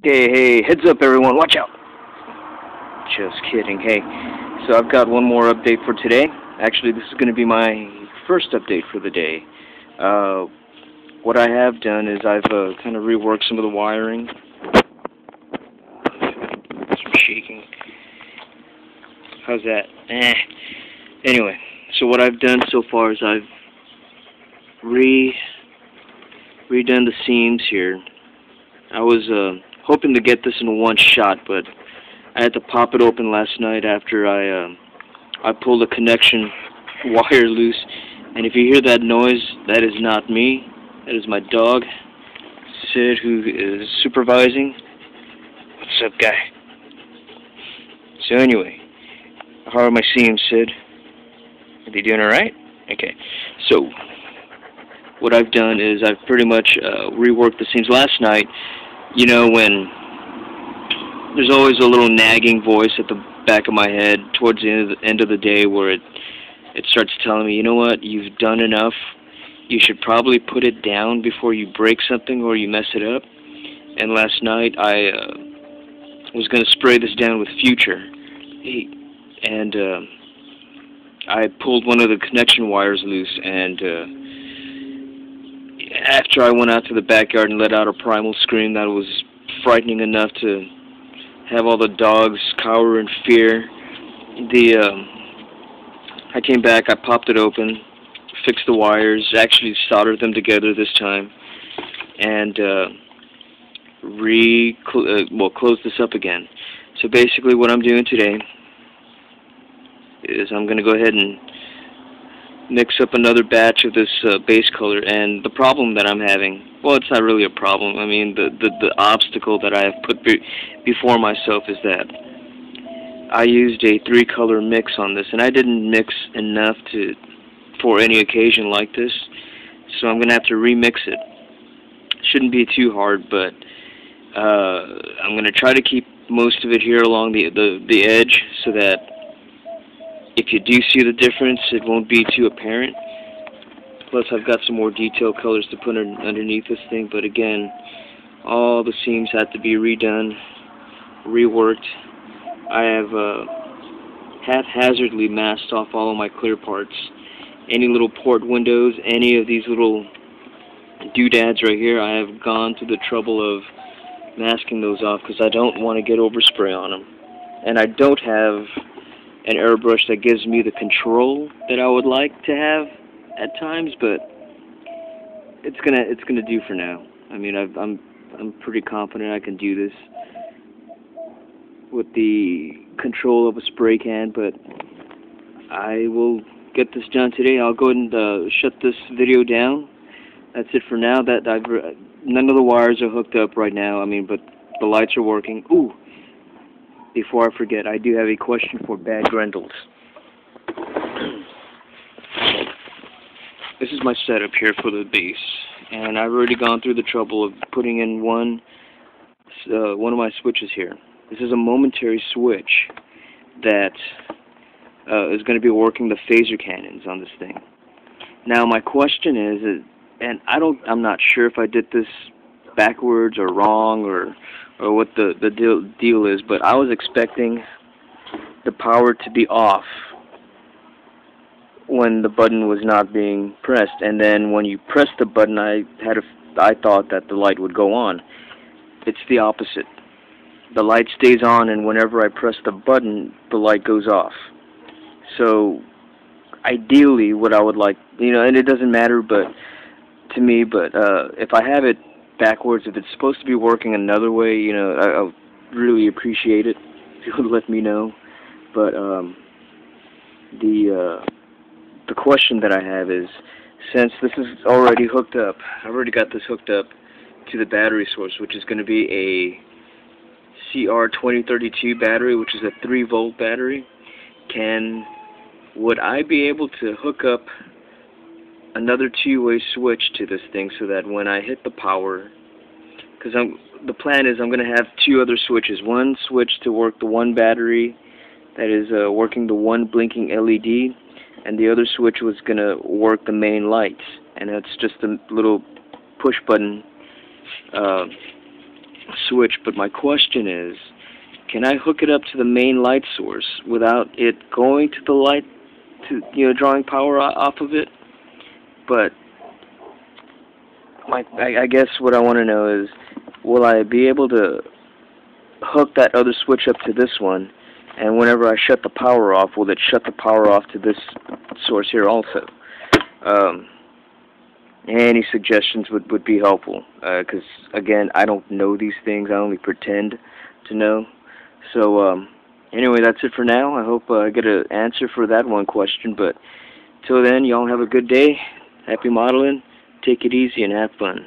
Hey, heads up everyone, watch out! Just kidding, hey. So I've got one more update for today. Actually, this is going to be my first update for the day. Uh, what I have done is I've kind of reworked some of the wiring. Some shaking. How's that? Anyway, so what I've done so far is I've redone the seams here. I was hoping to get this in one shot, but I had to pop it open last night after I pulled a connection wire loose. And if you hear that noise, that is not me. That is my dog, Sid, who is supervising. What's up, guy? So anyway, how are my seams, Sid? Are they doing alright? Okay. So what I've done is I've pretty much reworked the seams. Last night, you know, when there's always a little nagging voice at the back of my head towards the end of the day where it starts telling me, you know what, you've done enough. You should probably put it down before you break something or you mess it up. And last night I was going to spray this down with Future. And I pulled one of the connection wires loose, and after I went out to the backyard and let out a primal scream that was frightening enough to have all the dogs cower in fear, I came back, I popped it open, fixed the wires, actually soldered them together this time, and closed this up again. So basically what I'm doing today is I'm going to go ahead and mix up another batch of this base color. And the problem that I'm having, well, it's not really a problem. I mean, the obstacle that I have put before myself is that I used a 3-color mix on this, and I didn't mix enough for any occasion like this, so I'm going to have to remix it. Shouldn't be too hard, but I'm going to try to keep most of it here along the edge so that if you do see the difference, it won't be too apparent. Plus, I've got some more detail colors to put underneath this thing, but again, all the seams have to be redone, reworked. I have haphazardly masked off all of my clear parts. Any little port windows, any of these little doodads right here, I have gone to the trouble of masking those off because I don't want to get overspray on them. And I don't have an airbrush that gives me the control that I would like to have at times, but it's gonna do for now. I mean, I'm pretty confident I can do this with the control of a spray can, but I will get this done today. I'll go ahead and shut this video down. That's it for now. None of the wires are hooked up right now. I mean, but the lights are working. Ooh. Before I forget, I do have a question for Bad Grendels. This is my setup here for the base, and I've already gone through the trouble of putting in one of my switches here. This is a momentary switch that is going to be working the phaser cannons on this thing. Now, my question is, and I'm not sure if I did this backwards or wrong or what the deal is, but I was expecting the power to be off when the button was not being pressed, and then when you press the button, I thought that the light would go on. It's the opposite. The light stays on, and whenever I press the button, the light goes off. So ideally, what I would like, and it doesn't matter, but to me, but if I have it backwards, if it's supposed to be working another way, I would really appreciate it if you would let me know. But the question that I have is, since this is already hooked up, I've already got this hooked up to the battery source, which is going to be a CR2032 battery, which is a 3-volt battery. Would I be able to hook up another 2-way switch to this thing so that when I hit the power, because the plan is I'm going to have 2 other switches. One switch to work the one battery that is working the one blinking LED, and the other switch was going to work the main lights. And it's just a little push button switch, but my question is, can I hook it up to the main light source without it going to the light, drawing power off of it? But I guess what I want to know is, will I be able to hook that other switch up to this one, and whenever I shut the power off, will it shut the power off to this source here also? Any suggestions would be helpful, because, again, I don't know these things. I only pretend to know. So, anyway, that's it for now. I hope I get an answer for that one question, but till then, y'all have a good day. Happy modeling. Take it easy and have fun.